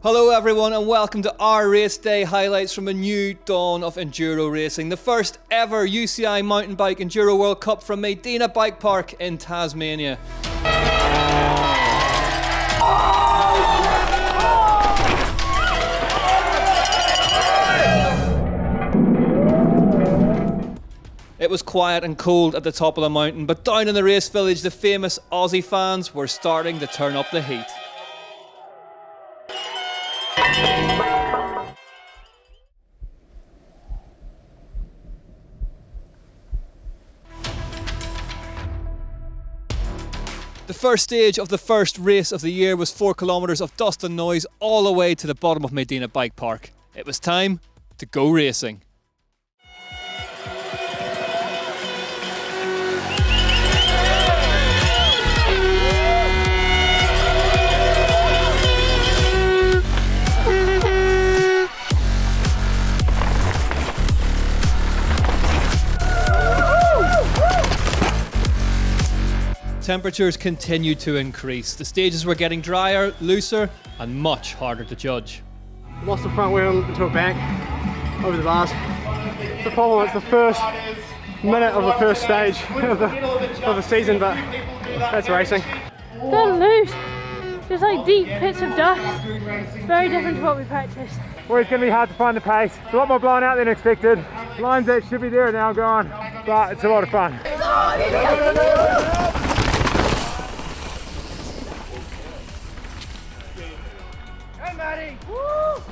Hello everyone and welcome to our race day highlights from a new dawn of enduro racing. The first ever UCI mountain bike Enduro World Cup from Maydena Bike Park in Tasmania. It was quiet and cold at the top of the mountain, but down in the race village the famous Aussie fans were starting to turn up the heat. The first stage of the first race of the year was 4 kilometres of dust and noise all the way to the bottom of Maydena Bike Park. It was time to go racing. Temperatures continued to increase. The stages were getting drier, looser, and much harder to judge. Lost the front wheel into a bank over the bars. The problem was the first minute of the first stage of the season, but that's racing. They're loose. There's like deep pits of dust. Very different to what we practiced. Well, it's going to be hard to find the pace. It's a lot more blown out than expected. Lines that should be there are now gone, but it's a lot of fun. Woo!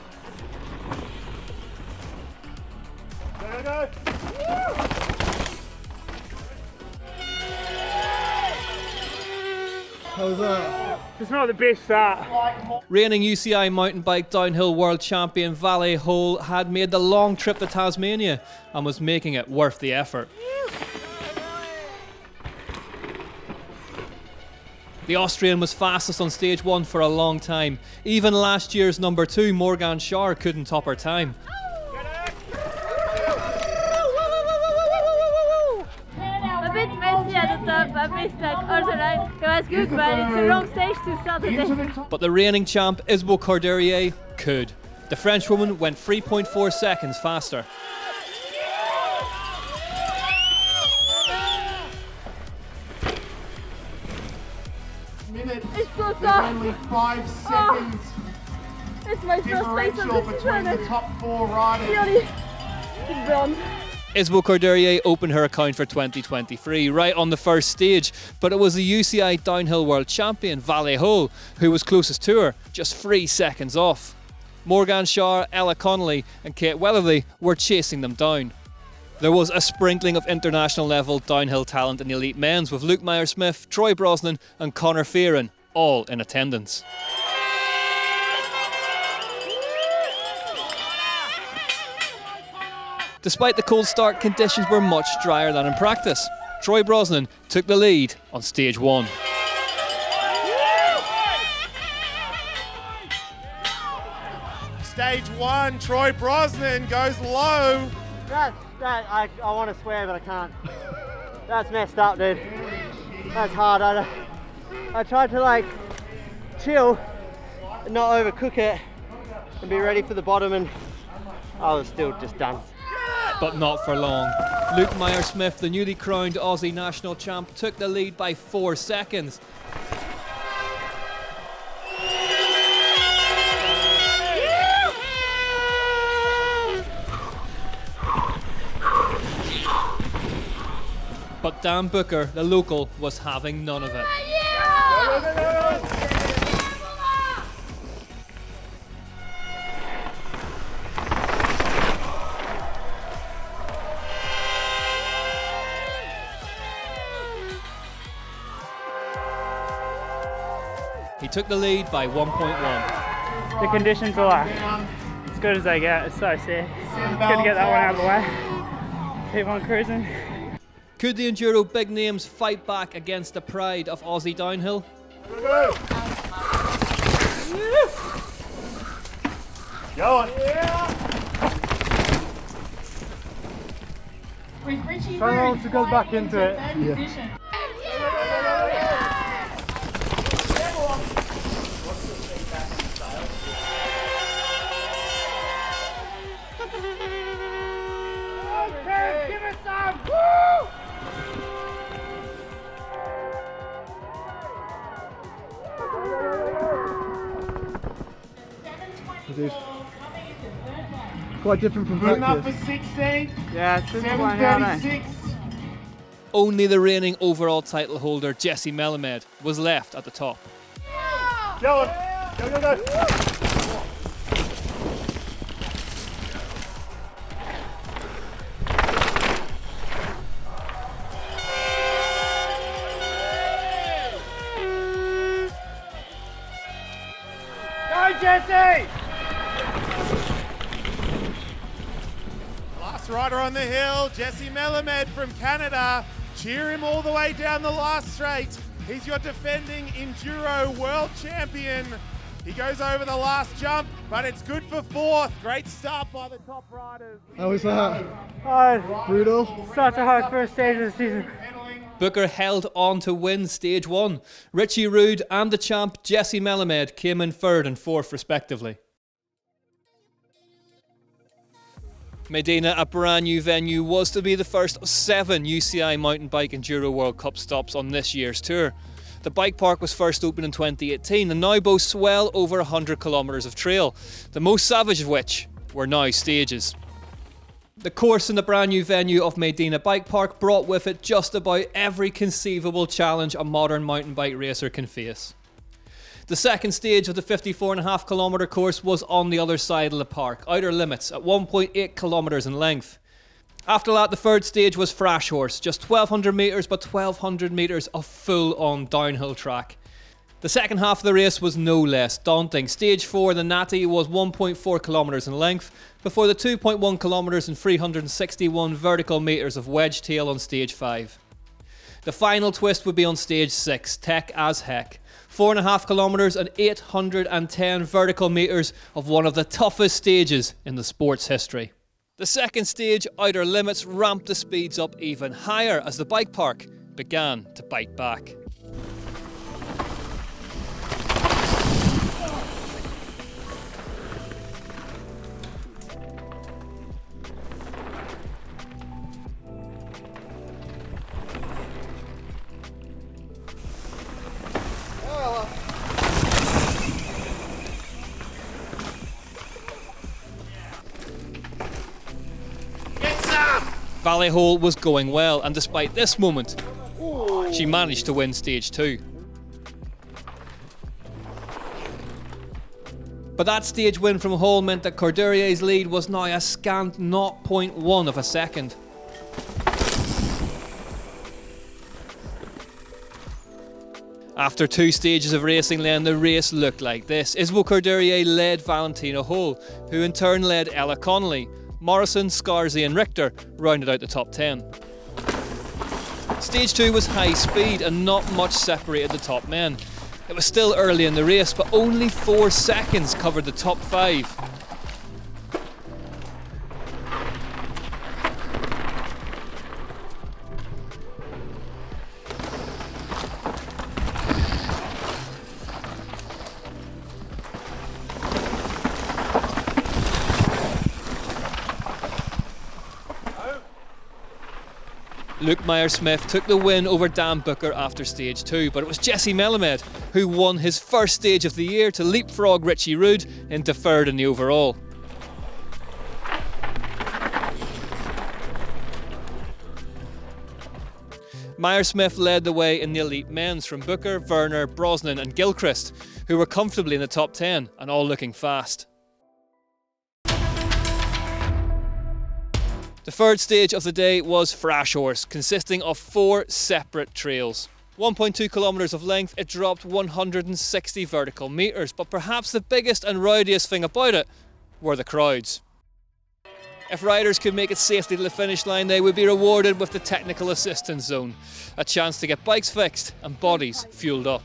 Go. How's that? It's not the best start. Reigning UCI mountain bike downhill world champion Valley Hole had made the long trip to Tasmania and was making it worth the effort. The Austrian was fastest on stage 1 for a long time. Even last year's number 2, Morgan Schar, couldn't top her time. A bit messy at the top, I missed like all the line. It was good, but it's the wrong stage to start the day. But the reigning champ, Isabelle Cordelier, could. The Frenchwoman went 3.4 seconds faster. It's so tough. Only 5 seconds. It's my first race of the between the season. top 4 riders. Really, it's bronze. Isabelle Cordelier opened her account for 2023 right on the first stage, but it was the UCI downhill world champion Valley Hole who was closest to her, just 3 seconds off. Morgan Schar, Ella Connolly and Kate Weatherly were chasing them down. There was a sprinkling of international level downhill talent in the elite men's with Luke Meyer-Smith, Troy Brosnan and Conor Fearon all in attendance. Despite the cold start, conditions were much drier than in practice. Troy Brosnan took the lead on stage 1. Stage 1, Troy Brosnan goes low. I want to swear, but I can't. That's messed up, dude. That's hard. I tried to like chill and not overcook it and be ready for the bottom, and I was still just done. But not for long. Luke Meyer-Smith, the newly crowned Aussie national champ, took the lead by 4 seconds. But Dan Booker, the local, was having none of it. He took the lead by 1.1. The conditions are like as good as they get. It's so sick. It's good to get that one out of the way. Keep on cruising. Could the Enduro big names fight back against the pride of Aussie downhill? Go on. With Richie Someone else goes back into it. position. Dude. Quite different from Good enough practice. for 16. Yeah, it's been flying out, eh? 7:36. Only the reigning overall title holder, Jesse Melamed, was left at the top. Go on. Go, go, go. Go, Jesse! Last rider on the hill, Jesse Melamed from Canada. Cheer him all the way down the last straight. He's your defending Enduro world champion. He goes over the last jump, but it's good for fourth. Great start by the top riders. How was that? Oh, Brutal. such a hard first stage of the season. Booker held on to win stage 1. Richie Rude and the champ Jesse Melamed came in 3rd and 4th respectively. Maydena, a brand new venue, was to be the first of 7 UCI Mountain Bike Enduro World Cup stops on this year's tour. The bike park was first opened in 2018 and now boasts well over 100 kilometres of trail, the most savage of which were now stages. The course in the brand new venue of Maydena Bike Park brought with it just about every conceivable challenge a modern mountain bike racer can face. The second stage of the 54.5 kilometre course was on the other side of the park, outer limits, at 1.8 kilometres in length. After that, the third stage was Fresh Horse, just 1200 metres but 1200 metres of full-on downhill track. The second half of the race was no less daunting. Stage 4, the Natty, was 1.4 kilometres in length, before the 2.1 kilometres and 361 vertical metres of wedge tail on stage 5. The final twist would be on stage 6, Tech as Heck. 4.5 kilometres and 810 vertical metres of one of the toughest stages in the sport's history. The second stage, Outer Limits, ramped the speeds up even higher as the bike park began to bite back. Valley Hole was going well, and despite this moment, she managed to win stage 2. But that stage win from Hole meant that Corderier's lead was now a scant 0.1 of a second. After 2 stages of racing then, the race looked like this. Isabel Corderier led Valentina Hole, who in turn led Ella Connolly. Morrison, Scarzy and Richter rounded out the top 10. Stage 2 was high speed and not much separated the top men. It was still early in the race, but only 4 seconds covered the top 5. Luke Meyer-Smith took the win over Dan Booker after stage 2, but it was Jesse Melamed who won his first stage of the year to leapfrog Richie Rude into 3rd in the overall. Meyer-Smith led the way in the elite men's from Booker, Werner, Brosnan and Gilchrist, who were comfortably in the top 10 and all looking fast. The third stage of the day was Fresh Horse, consisting of 4 separate trails. 1.2 kilometres of length, it dropped 160 vertical metres, but perhaps the biggest and rowdiest thing about it were the crowds. If riders could make it safely to the finish line, they would be rewarded with the technical assistance zone, a chance to get bikes fixed and bodies fueled up.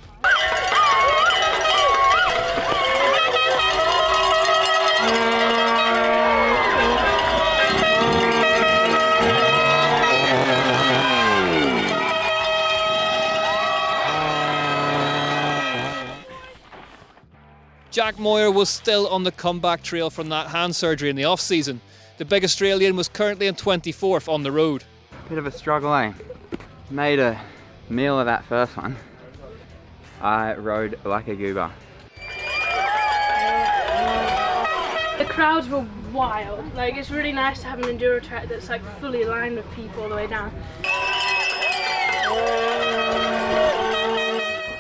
Jack Moyer was still on the comeback trail from that hand surgery in the off-season. The big Australian was currently in 24th on the road. Bit of a struggle, eh? Made a meal of that first one. I rode like a goober. The crowds were wild. Like, it's really nice to have an enduro track that's like fully lined with people all the way down.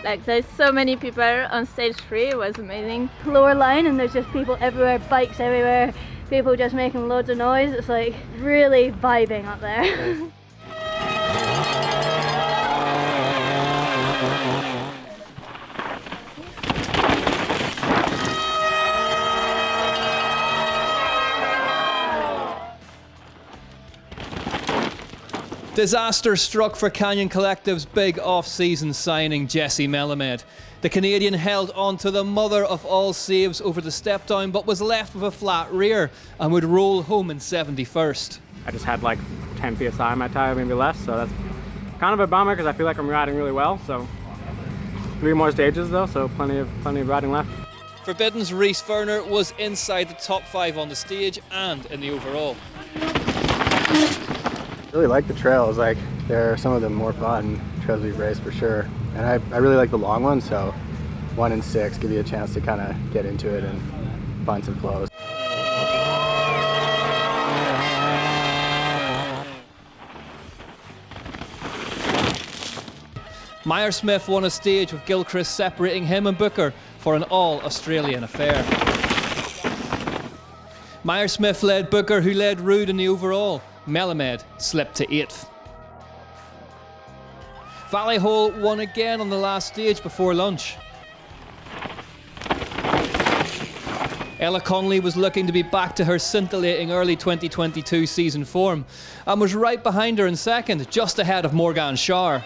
Like, there's so many people on stage 3, it was amazing. Lower line, and there's just people everywhere, bikes everywhere, people just making loads of noise. It's like really vibing up there. Disaster struck for Canyon Collective's big off-season signing, Jessie Melamed. The Canadian held on to the mother of all saves over the step down, but was left with a flat rear and would roll home in 71st. I just had like 10 psi on my tire, maybe less, so that's kind of a bummer because I feel like I'm riding really well. So 3 more stages though, so plenty of riding left. Forbidden's Reese Verner was inside the top 5 on the stage and in the overall. Really like the trails. Like, they're some of the more fun trails we've raced for sure. And I really like the long ones, so 1 and 6 give you a chance to kind of get into it and find some flows. Meyer Smith won a stage with Gilchrist separating him and Booker for an all-Australian affair. Meyer Smith led Booker, who led Rude in the overall. Melamed slipped to 8th. Valley Hole won again on the last stage before lunch. Ella Connolly was looking to be back to her scintillating early 2022 season form and was right behind her in second, just ahead of Morgan Schar.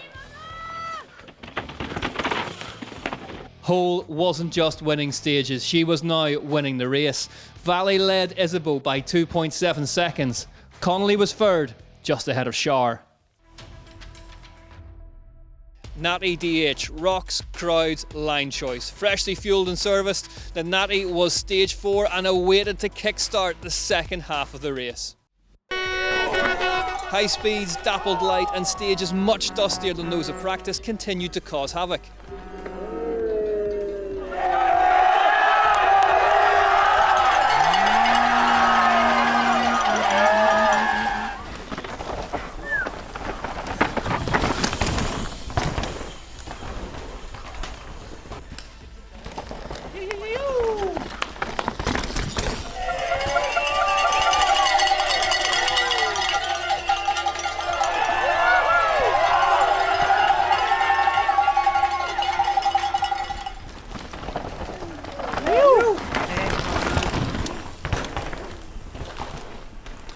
Hole wasn't just winning stages, she was now winning the race. Valley led Isabeau by 2.7 seconds. Connolly was third, just ahead of Schar. Natty DH, rocks, crowds, line choice. Freshly fueled and serviced, the Natty was stage 4 and awaited to kickstart the second half of the race. High speeds, dappled light and stages much dustier than those of practice continued to cause havoc.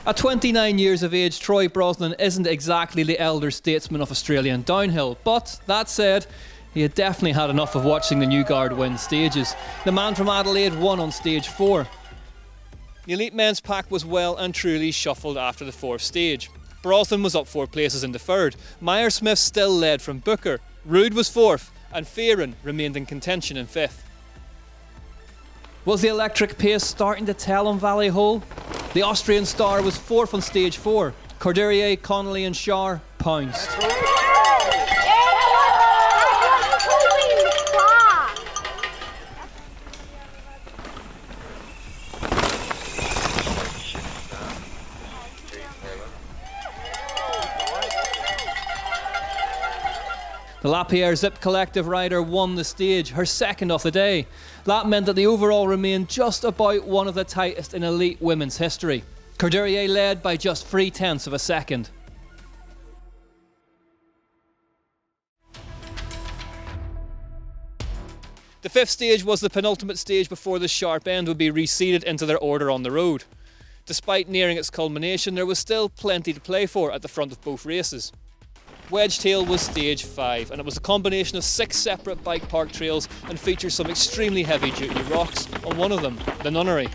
At 29 years of age, Troy Brosnan isn't exactly the elder statesman of Australian downhill, but that said, he had definitely had enough of watching the new guard win stages. The man from Adelaide won on stage 4. The elite men's pack was well and truly shuffled after the 4th stage. Brosnan was up 4 places in the 3rd. Meyer Smith still led from Booker. Rude was 4th, and Fearon remained in contention in 5th. Was the electric pace starting to tell on Valley Hole? The Austrian star was 4th on stage 4. Cordelier, Connolly and Schar pounced. The Lapierre Zip Collective rider won the stage, her second of the day. That meant that the overall remained just about one of the tightest in elite women's history. Cordelier led by just 0.3 of a second. The 5th stage was the penultimate stage before the sharp end would be reseeded into their order on the road. Despite nearing its culmination, there was still plenty to play for at the front of both races. Wedgetail was stage 5, and it was a combination of 6 separate bike park trails and features some extremely heavy duty rocks on one of them, the Nunnery.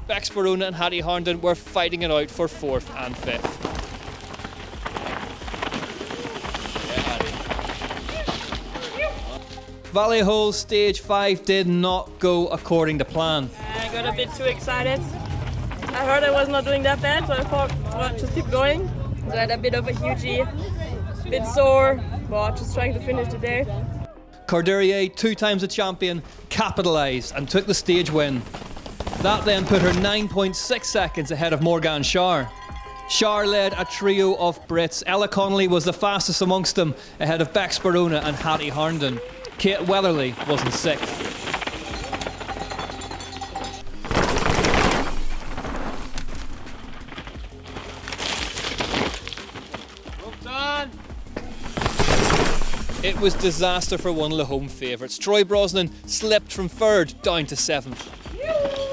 Bex Barona and Hattie Harnden were fighting it out for 4th and 5th. Valley Hole Stage 5 did not go according to plan. got a bit too excited. I heard I was not doing that bad, so I thought, well, just keep going. So I had a bit of a hugie, bit sore, but just trying to finish the day. Cordelier, 2 times a champion, capitalised and took the stage win. That then put her 9.6 seconds ahead of Morgan Schär. Schär led a trio of Brits. Ella Connolly was the fastest amongst them, ahead of Bex Barona and Hattie Harnden. Kate Weatherly was in 6th. It was disaster for one of the home favourites. Troy Brosnan slipped from 3rd down to 7th.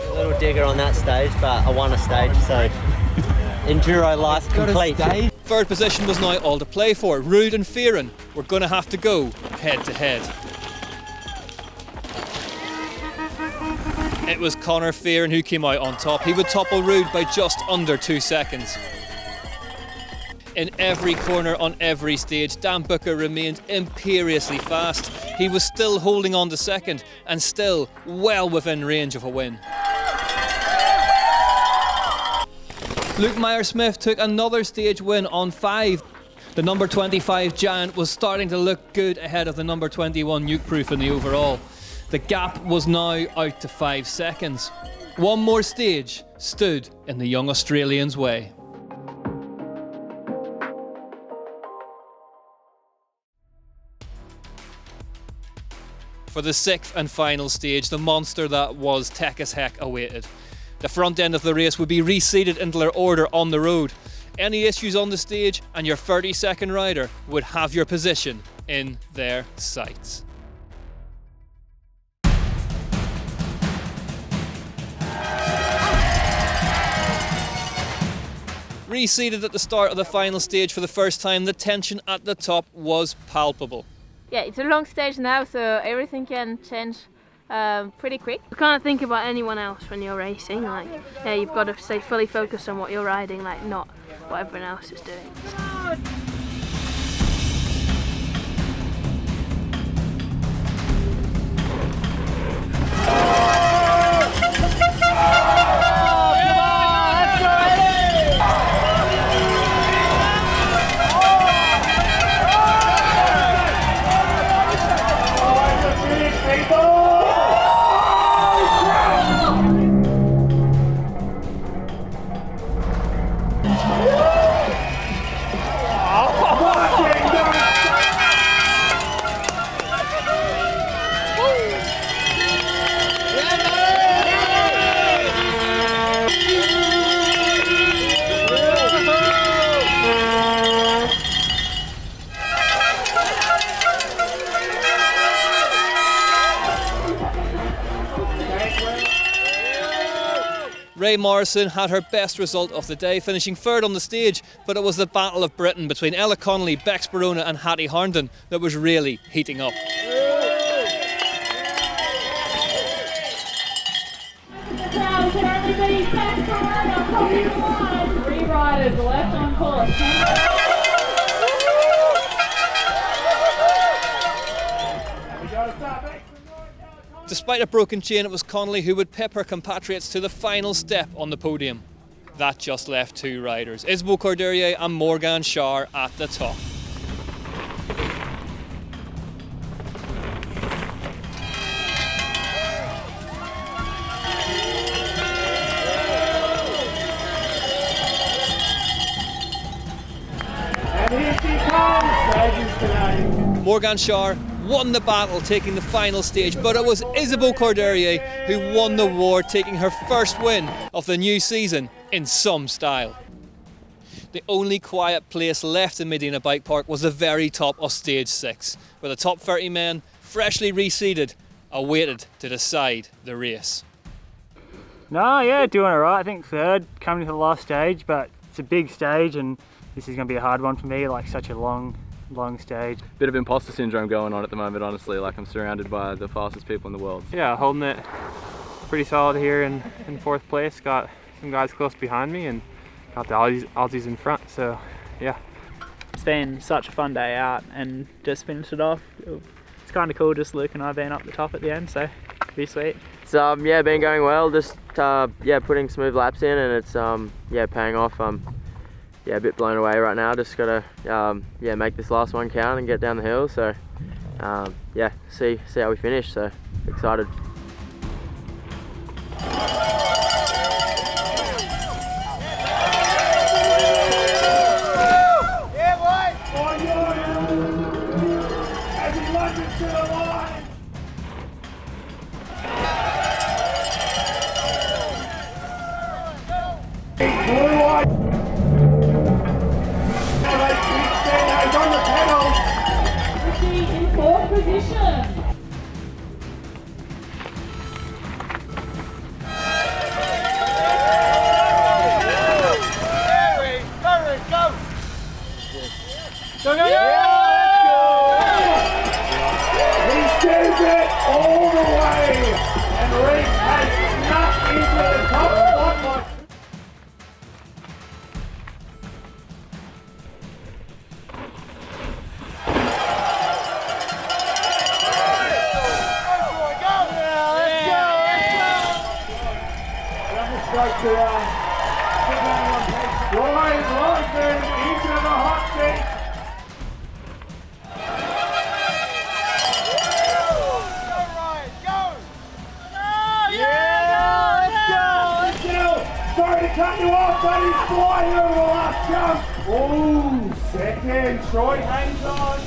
A little digger on that stage, but I won a stage, so enduro life complete. 3rd position was now all to play for. Rude and Fearon were going to have to go head to head. It was Conor Fearon who came out on top. He would topple Rude by just under 2 seconds. In every corner on every stage, Dan Booker remained imperiously fast. He was still holding on to 2nd and still well within range of a win. Luke Meyer-Smith took another stage win on 5. The number 25 Giant was starting to look good ahead of the number 21 Nukeproof in the overall. The gap was now out to 5 seconds. One more stage stood in the young Australian's way. For the 6th and final stage, the monster that was Tech as Heck awaited. The front end of the race would be reseated into their order on the road. Any issues on the stage and your 32nd rider would have your position in their sights. Reseated at the start of the final stage for the first time, the tension at the top was palpable. Yeah, it's a long stage now, so everything can change pretty quick. You can't think about anyone else when you're racing. Like, yeah, you've got to stay fully focused on what you're riding, like not what everyone else is doing. Ray Morrison had her best result of the day, finishing 3rd on the stage, but it was the Battle of Britain between Ella Connolly, Bex Barona and Hattie Harnden that was really heating up. Three riders left on course. Despite a broken chain, it was Connolly who would pip her compatriots to the final step on the podium. That just left 2 riders, Isabeau Cordelier and Morgan Schär at the top. And here she comes, ladies tonight. Morgan Schär won the battle, taking the final stage, but it was Isabeau Cordelier who won the war, taking her first win of the new season in some style. The only quiet place left in Maydena Bike Park was the very top of stage 6, where the top 30 men, freshly reseeded, awaited to decide the race. No, yeah, doing alright. I think 3rd, coming to the last stage, but it's a big stage and this is going to be a hard one for me, like such a long stage. Bit of imposter syndrome going on at the moment, honestly. Like, I'm surrounded by the fastest people in the world. Yeah, holding it pretty solid here in 4th place. Got some guys close behind me and got the Aussies in front, so yeah. It's been such a fun day out and just finished it off. It's kind of cool just Luke and I being up the top at the end, so Be sweet. It's yeah, been going well. Just yeah, putting smooth laps in, and it's yeah, paying off. Yeah, a bit blown away right now. Just gotta yeah, make this last one count and get down the hill. So yeah, see how we finish. So excited. In fourth position. Go, go, go! He sends it all the way, and Reese has snuck into the top spotlight. Ryan Lawson into the hot seat. Sorry to cut you off, but he's flying over the last jump. Oh, second. Troy hangs on.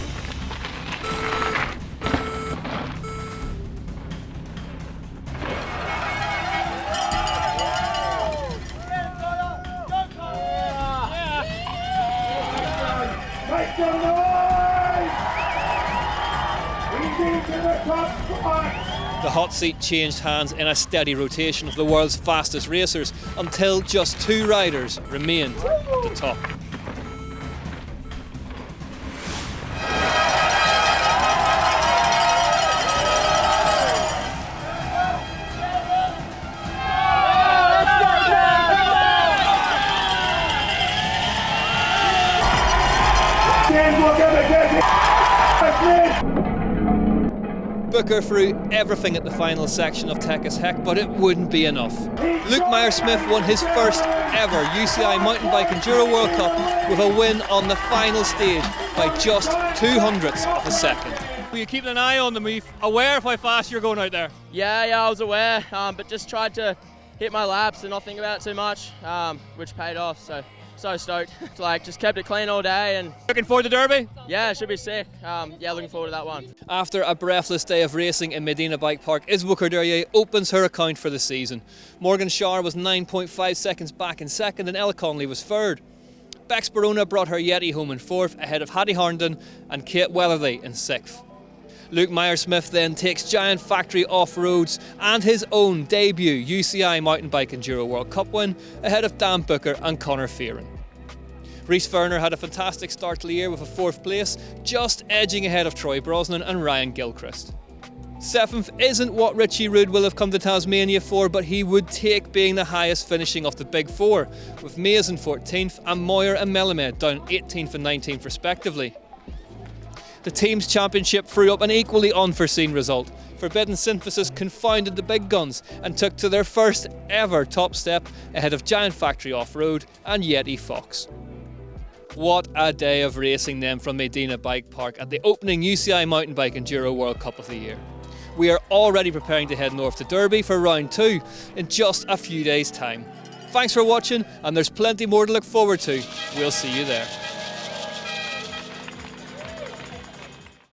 Make some noise! He's into the top spot. The hot seat changed hands in a steady rotation of the world's fastest racers until just 2 riders remained at the top. Booker threw everything at the final section of Tech as Heck, but it wouldn't be enough. Luke Meyer-Smith won his first ever UCI Mountain Bike Enduro World Cup with a win on the final stage by just 0.02 of a second. Were you keeping an eye on them? Were you aware of how fast you're going out there? Yeah, I was aware, but just tried to hit my laps and not think about it too much, which paid off. So stoked. Like, just kept it clean all day. And looking forward to Derby? Yeah, it should be sick. Yeah, looking forward to that one. After a breathless day of racing in Maydena Bike Park, Isbouker Derrier opens her account for the season. Morgan Schauer was 9.5 seconds back in second and Ella Connolly was third. Bex Barona brought her Yeti home in fourth ahead of Hattie Harnden and Kate Weatherly in sixth. Luke Meyer-Smith then takes Giant Factory off-roads and his own debut UCI Mountain Bike Enduro World Cup win ahead of Dan Booker and Connor Fearon. Rhys Ferner had a fantastic start to the year with a 4th place, just edging ahead of Troy Brosnan and Ryan Gilchrist. 7th isn't what Richie Rood will have come to Tasmania for, but he would take being the highest finishing of the Big Four, with Mays in 14th and Moyer and Melamed down 18th and 19th respectively. The team's championship threw up an equally unforeseen result. Forbidden Synthesis confounded the big guns and took to their first ever top step ahead of Giant Factory Off-Road and Yeti Fox. What a day of racing then from Maydena Bike Park at the opening UCI Mountain Bike Enduro World Cup of the year. We are already preparing to head north to Derby for round 2 in just a few days' time. Thanks for watching, and there's plenty more to look forward to. We'll see you there.